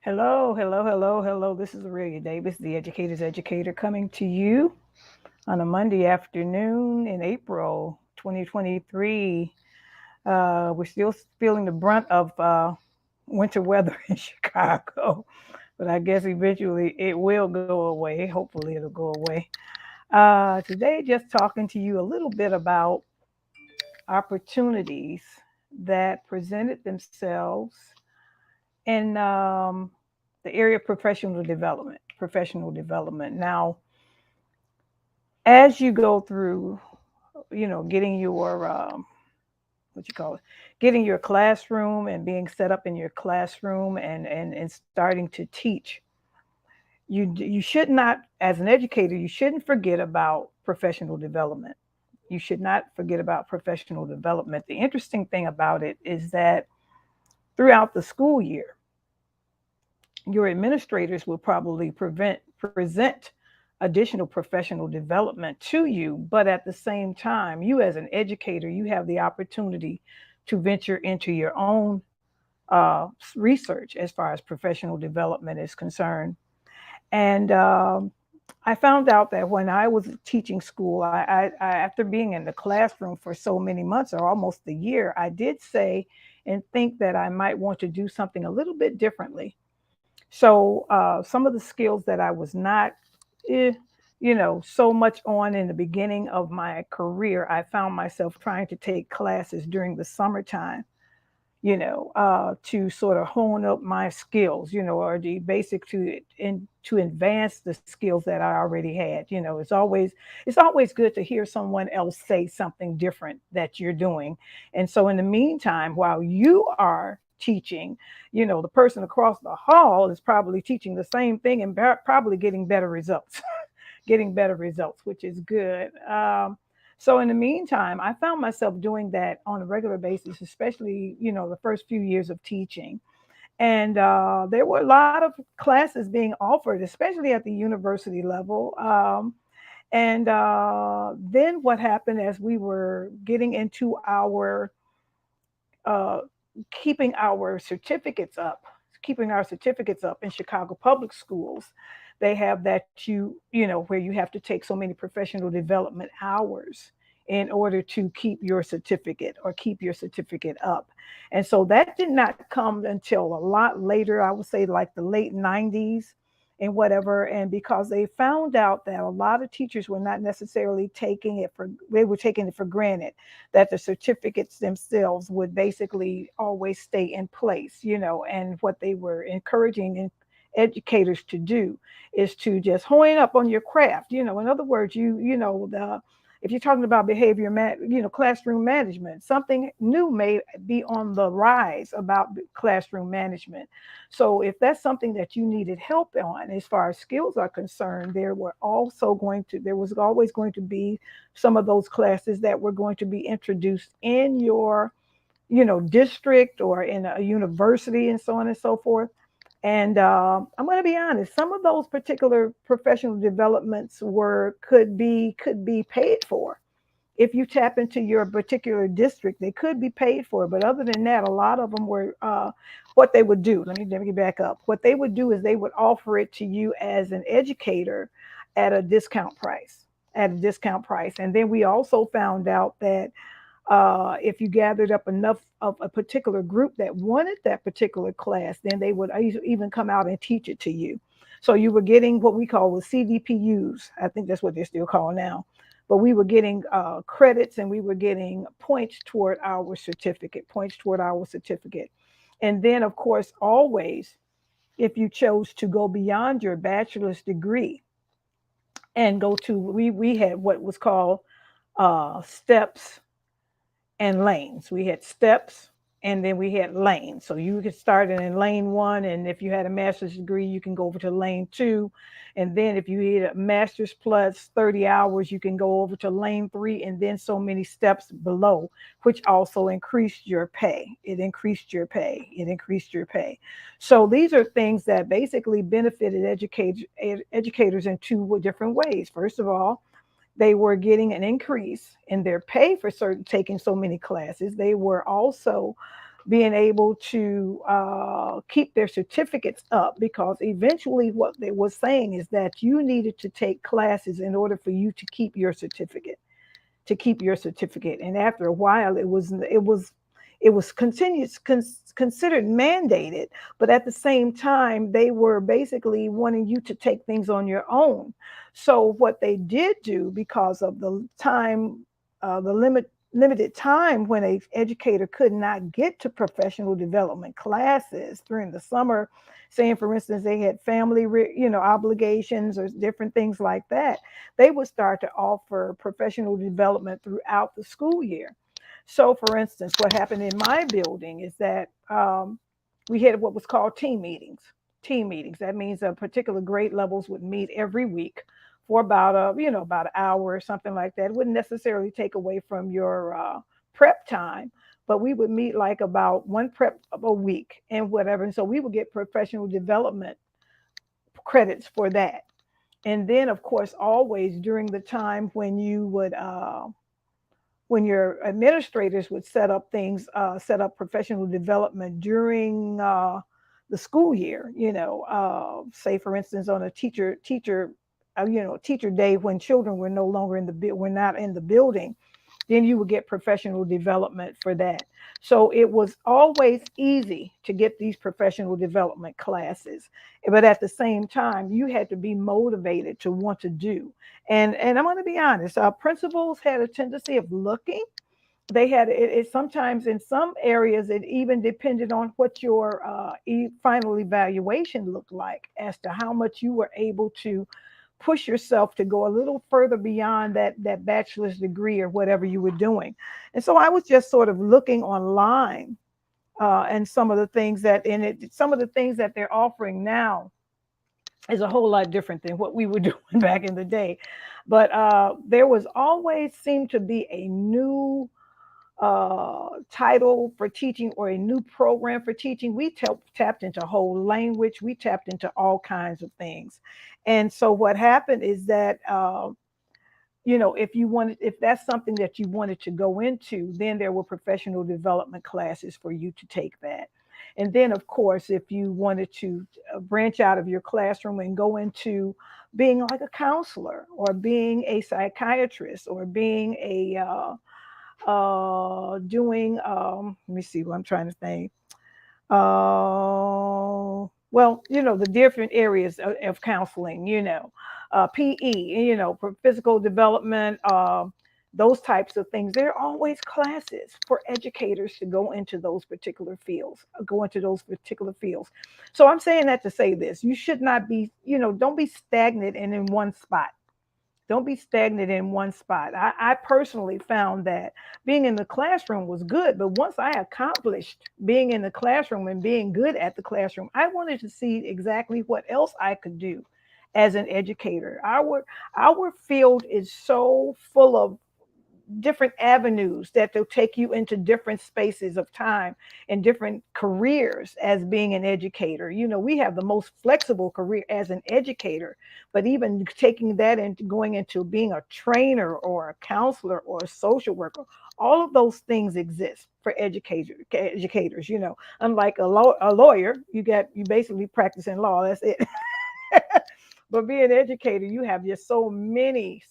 Hello, hello, hello, hello. This is Aurelia Davis, the Educator's Educator, coming to you on a Monday afternoon in April 2023. We're still feeling the brunt of winter weather in Chicago, but I guess eventually it will go away. Hopefully, it'll go away. Today, just talking to you a little bit about opportunities that presented themselves in the area of professional development. Professional development. Now, as you go through, getting your what you call it, getting your classroom and being set up in your classroom and starting to teach, you should not, as an educator, you shouldn't forget about professional development. You should not forget about professional development. The interesting thing about it is that throughout the school year, your administrators will probably present additional professional development to you, but at the same time, you as an educator, you have the opportunity to venture into your own research as far as professional development is concerned. And I found out that when I was teaching school, after being in the classroom for so many months or almost a year, I did say and think that I might want to do something a little bit differently. So some of the skills that I was not, eh, so much on in the beginning of my career, I found myself trying to take classes during the summertime, to sort of hone up my skills, or the basic to advance the skills that I already had. It's always good to hear someone else say something different that you're doing. And so in the meantime, while you are teaching, the person across the hall is probably teaching the same thing and probably getting better results. Getting better results, which is good. So in the meantime, I found myself doing that on a regular basis, especially the first few years of teaching. And there were a lot of classes being offered, especially at the university level. And then what happened as we were getting into our uh, keeping our certificates up, keeping our certificates up in Chicago public schools, they have that where you have to take so many professional development hours in order to keep your certificate or keep your certificate up. And so that did not come until a lot later, I would say like the late 90s and whatever. And because they found out that a lot of teachers were not necessarily they were taking it for granted that the certificates themselves would basically always stay in place, and what they were encouraging educators to do is to just hone up on your craft. In other words, if you're talking about classroom management, something new may be on the rise about classroom management. So if that's something that you needed help on as far as skills are concerned, there was always going to be some of those classes that were going to be introduced in your district or in a university and so on and so forth. And I'm going to be honest, some of those particular professional developments could be paid for. If you tap into your particular district, they could be paid for. But other than that, a lot of them were what they would do. Let me back up. What they would do is they would offer it to you as an educator at a discount price. At a discount price. And then we also found out that if you gathered up enough of a particular group that wanted that particular class, then they would even come out and teach it to you. So you were getting what we call the CDPUs. I think that's what they're still called now. But we were getting credits and we were getting points toward our certificate. And then, of course, always, if you chose to go beyond your bachelor's degree and we had what was called steps and lanes. We had steps and then we had lanes. So you could start in lane one, and if you had a master's degree, you can go over to lane two. And then if you had a master's plus 30 hours, you can go over to lane three, and then so many steps below, which also increased your pay. It increased your pay. It increased your pay. So these are things that basically benefited educators in two different ways. First of all, they were getting an increase in their pay for taking so many classes. They were also being able to keep their certificates up, because eventually what they was saying is that you needed to take classes in order for you to keep your certificate, and after a while it was considered mandated, but at the same time they were basically wanting you to take things on your own. So what they did do, because of the time, the limited time when a educator could not get to professional development classes during the summer, saying for instance they had family obligations or different things like that, they would start to offer professional development throughout the school year. So, for instance, what happened in my building is that we had what was called team meetings. Team meetings. That means particular grade levels would meet every week for about an hour or something like that. It wouldn't necessarily take away from your prep time, but we would meet like about one prep a week and whatever. And so we would get professional development credits for that. And then, of course, always during the time when your administrators would set up things, set up professional development during the school year. Say for instance on a teacher day when children were no longer were not in the building, then you would get professional development for that. So it was always easy to get these professional development classes. But at the same time, you had to be motivated to want to do. And I'm going to be honest, principals had a tendency of looking. They had it sometimes in some areas, it even depended on what your final evaluation looked like as to how much you were able to push yourself to go a little further beyond that bachelor's degree or whatever you were doing. And so I was just sort of looking online, and some of the things that they're offering now is a whole lot different than what we were doing back in the day. But there was always seemed to be a new title for teaching or a new program for teaching. We tapped into whole language. We tapped into all kinds of things. And so what happened is that, if that's something that you wanted to go into, then there were professional development classes for you to take that. And then, of course, if you wanted to branch out of your classroom and go into being like a counselor or being a psychiatrist or being a doing let me see what I'm trying to think. Well, the different areas of counseling, PE, for physical development, those types of things. There are always classes for educators to go into those particular fields, So I'm saying that to say this: you should not be, don't be stagnant and in one spot. Don't be stagnant in one spot. I personally found that being in the classroom was good, but once I accomplished being in the classroom and being good at the classroom, I wanted to see exactly what else I could do as an educator. Our field is so full of different avenues that they'll take you into different spaces of time and different careers as being an educator. We have the most flexible career as an educator, but even taking that and going into being a trainer or a counselor or a social worker, all of those things exist for educators. Unlike a lawyer, you basically practicing law. That's it. But being an educator, you have just so many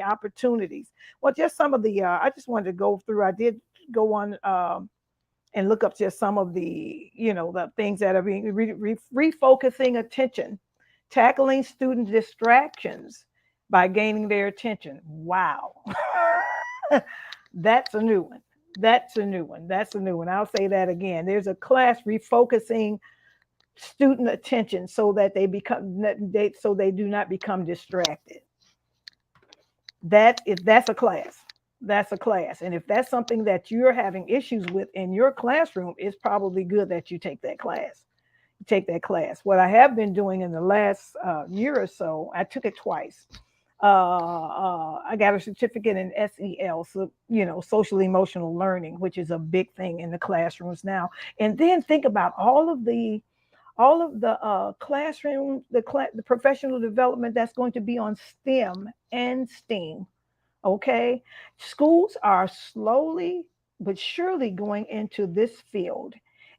opportunities. Well, just some of the, I just wanted to go through, I did go on and look up just some of the things that are being refocusing attention, tackling student distractions by gaining their attention. Wow. That's a new one. That's a new one. That's a new one. I'll say that again. There's a class refocusing student attention so that they do not become distracted. That's a class. That's a class. And if that's something that you're having issues with in your classroom, it's probably good that you take that class. What I have been doing in the last year or so, I took it twice. I got a certificate in SEL, so social emotional learning, which is a big thing in the classrooms now. And then think about all of the classroom, the professional development that's going to be on STEM and STEAM. Okay, schools are slowly but surely going into this field.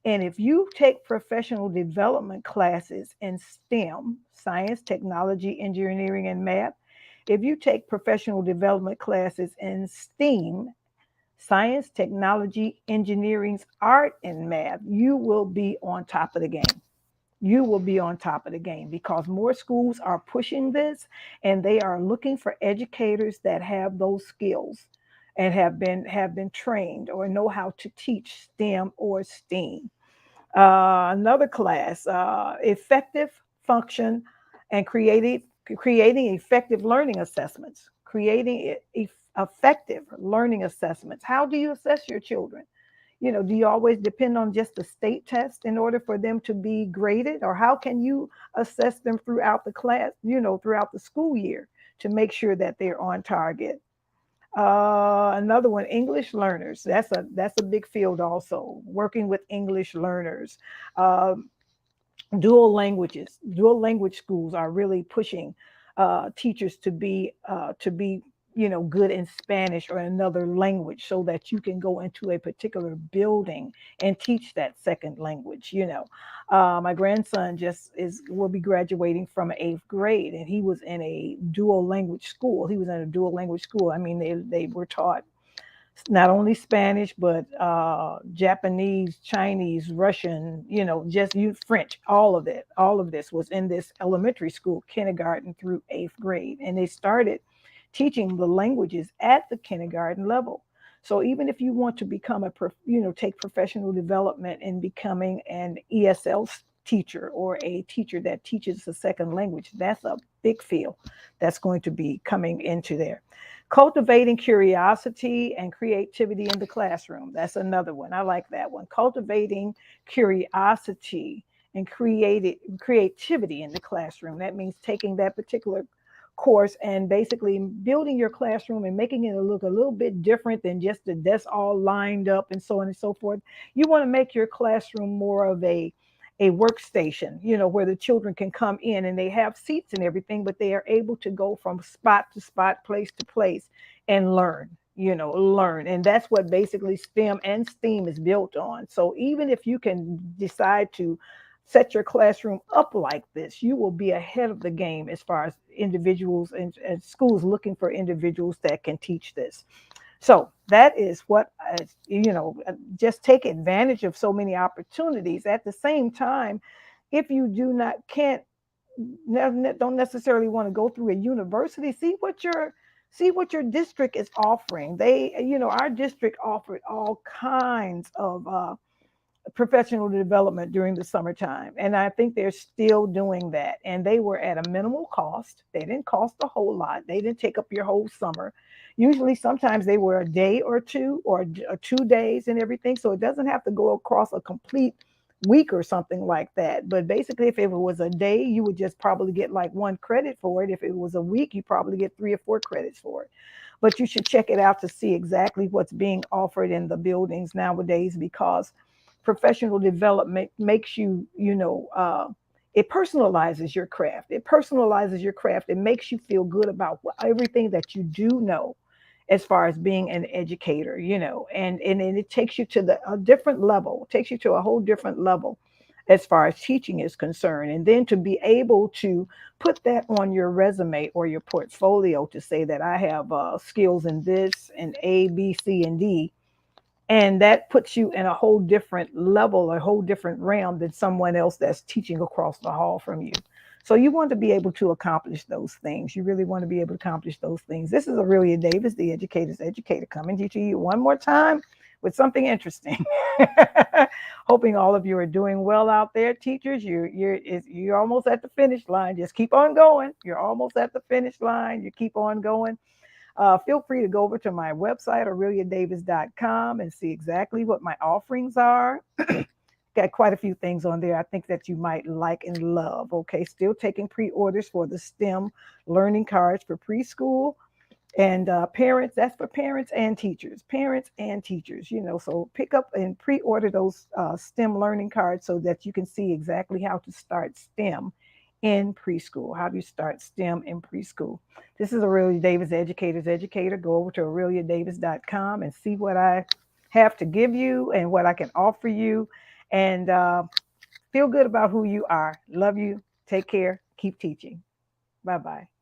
And if you take professional development classes in STEM, science, technology, engineering, and math, if you take professional development classes in STEAM, science, technology, engineering, art, and math, you will be on top of the game. You will be on top of the game because more schools are pushing this and they are looking for educators that have those skills and have been trained or know how to teach STEM or STEAM. Another class, effective function and creating effective learning assessments. Creating effective learning assessments. How do you assess your children? Do you always depend on just the state test in order for them to be graded? Or how can you assess them throughout the class, throughout the school year to make sure that they're on target? Another one, English learners. That's a big field also. Working with English learners. Um, dual language schools are really pushing teachers to be good in Spanish or another language so that you can go into a particular building and teach that second language. My grandson just is will be graduating from eighth grade, and he was in a dual language school. He was in a dual language school. I mean, they were taught not only Spanish, but Japanese, Chinese, Russian, just you French, all of it. All of this was in this elementary school, kindergarten through eighth grade. And they started teaching the languages at the kindergarten level. So even if you want to become take professional development in becoming an ESL teacher or a teacher that teaches a second language, that's a big field that's going to be coming into there. Cultivating curiosity and creativity in the classroom. That's another one. I like that one. Cultivating curiosity and creativity in the classroom. That means taking that particular course and basically building your classroom and making it look a little bit different than just the desks all lined up and so on and so forth. You want to make your classroom more of a workstation, where the children can come in and they have seats and everything, but they are able to go from spot to spot, place to place and learn. And that's what basically STEM and STEAM is built on. So even if you can decide to set your classroom up like this, you will be ahead of the game as far as individuals and schools looking for individuals that can teach this. So that is what, just take advantage of so many opportunities. At the same time, if you can't, don't necessarily want to go through a university, see what your district is offering. Our district offered all kinds of professional development during the summertime. And I think they're still doing that. And they were at a minimal cost. They didn't cost a whole lot. They didn't take up your whole summer. Usually, sometimes they were a day or two or 2 days and everything. So it doesn't have to go across a complete week or something like that. But basically, if it was a day, you would just probably get like one credit for it. If it was a week, you probably get 3 or 4 credits for it. But you should check it out to see exactly what's being offered in the buildings nowadays because professional development makes it personalizes your craft. It personalizes your craft. It makes you feel good about everything that you do know as far as being an educator, and it takes you to a different level, takes you to a whole different level as far as teaching is concerned. And then to be able to put that on your resume or your portfolio to say that I have skills in this and A, B, C, and D, and that puts you in a whole different level, a whole different realm than someone else that's teaching across the hall from you. So you want to be able to accomplish those things. You really want to be able to accomplish those things. This is Aurelia Davis, the educator's educator, coming to you one more time with something interesting. Hoping all of you are doing well out there, teachers. You're almost at the finish line. Just keep on going. You're almost at the finish line. You keep on going. Feel free to go over to my website, aureliadavis.com, and see exactly what my offerings are. Got quite a few things on there I think that you might like and love. Okay, still taking pre-orders for the STEM learning cards for preschool and parents. That's for parents and teachers. Parents and teachers, so pick up and pre-order those STEM learning cards so that you can see exactly how to start STEM in preschool. How do you start STEM in preschool? This is Aurelia Davis, Educator's Educator. Go over to aureliadavis.com and see what I have to give you and what I can offer you. And feel good about who you are. Love you. Take care. Keep teaching. Bye bye.